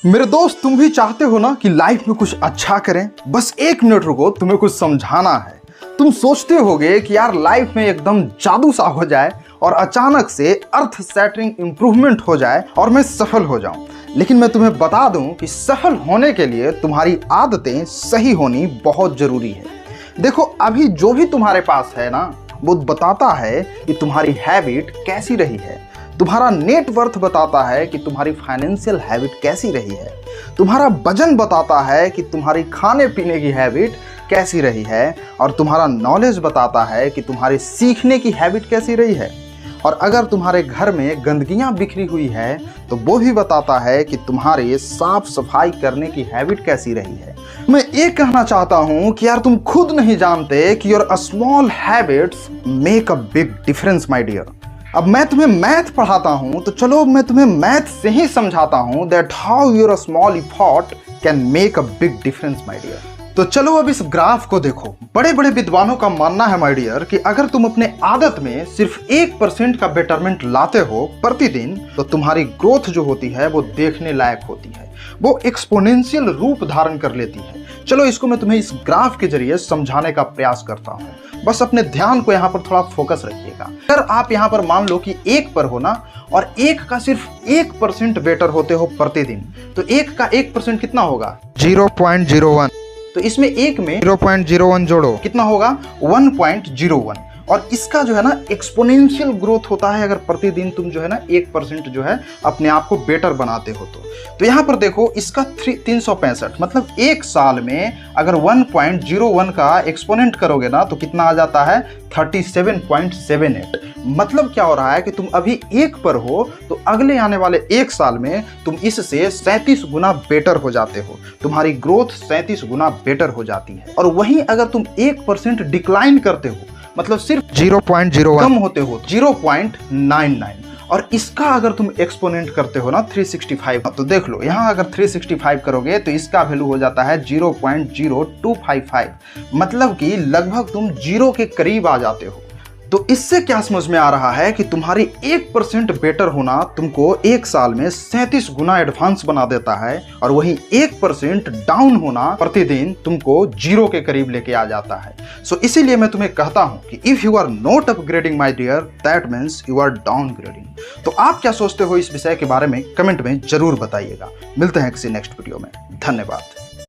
मेरे दोस्त, तुम भी चाहते हो ना कि लाइफ में कुछ अच्छा करें? बस 1 मिनट रुको, तुम्हें कुछ समझाना है। तुम सोचते होगे कि यार लाइफ में एकदम जादू सा हो जाए और अचानक से अर्थ सेटरिंग इंप्रूवमेंट हो जाए और मैं सफल हो जाऊं। लेकिन मैं तुम्हें बता दूं कि सफल होने के लिए तुम्हारी आदतें सही होनी बहुत जरूरी है। देखो, अभी जो भी तुम्हारे पास है ना, वो बताता है कि तुम्हारी हैबिट कैसी रही है। तुम्हारा नेटवर्थ बताता है कि तुम्हारी फाइनेंशियल हैबिट कैसी रही है। तुम्हारा वजन बताता है कि तुम्हारी खाने पीने की हैबिट कैसी रही है। और तुम्हारा नॉलेज बताता है कि तुम्हारी सीखने की हैबिट कैसी रही है। और अगर तुम्हारे घर में गंदगियां बिखरी हुई है तो वो भी बताता है कि तुम्हारे साफ सफाई करने की हैबिट कैसी रही है। मैं ये कहना चाहता हूं कि यार तुम खुद नहीं जानते कि your small habits make a big difference my dear. अब मैं तुम्हें मैथ पढ़ाता हूं तो चलो मैं तुम्हें मैथ से ही समझाता हूं that how your small effort can make a big difference my dear. तो चलो अब इस ग्राफ को देखो। बड़े बड़े विद्वानों का मानना है माय डियर कि अगर तुम अपने आदत में सिर्फ 1% का बेटरमेंट लाते हो प्रतिदिन, तो तुम्हारी ग्रोथ जो होती है वो देखने लायक होती है। वो एक्सपोनेंशियल रूप धारण कर लेती है। चलो इसको मैं तुम्हें इस ग्राफ के जरिए समझाने का प्रयास करता हूँ। बस अपने ध्यान को यहाँ पर थोड़ा फोकस रखिएगा। अगर आप यहाँ पर मान लो कि 1 पर हो ना, और 1 का सिर्फ 1% बेटर होते हो प्रतिदिन, तो 1 का 1% कितना होगा? 0.01। तो इसमें 1 में 0.01 जोड़ो, कितना होगा? 1.01। और इसका जो है ना एक्सपोनेंशियल ग्रोथ होता है अगर प्रतिदिन तुम जो है ना 1% जो है अपने आप को बेटर बनाते हो तो यहाँ पर देखो, इसका 365 मतलब 1 साल में अगर 1.01 का एक्सपोनेंट करोगे ना तो कितना आ जाता है? 37.78। मतलब क्या हो रहा है कि तुम अभी 1 पर हो तो अगले आने वाले 1 साल में तुम इससे 37 गुना बेटर हो जाते हो। तुम्हारी ग्रोथ 37 गुना बेटर हो जाती है। और वहीं अगर तुम 1% डिक्लाइन करते हो, मतलब सिर्फ 0.01 कम होते हो, 0.99, और इसका अगर तुम एक्सपोनेंट करते हो ना 365, तो देख लो यहाँ अगर 365 करोगे तो इसका वैल्यू हो जाता है 0.0255। मतलब कि लगभग तुम 0 के करीब आ जाते हो। तो इससे क्या समझ में आ रहा है कि तुम्हारी 1% बेटर होना तुमको 1 साल में 37 गुना एडवांस बना देता है, और वहीं 1% डाउन होना प्रतिदिन तुमको 0 के करीब लेके आ जाता है। सो इसीलिए मैं तुम्हें कहता हूं कि if you are not upgrading my dear, that means you are downgrading. तो आप क्या सोचते हो इस विषय के बारे में? कमेंट में जरूर बताइएगा। मिलते हैं किसी नेक्स्ट वीडियो में। धन्यवाद।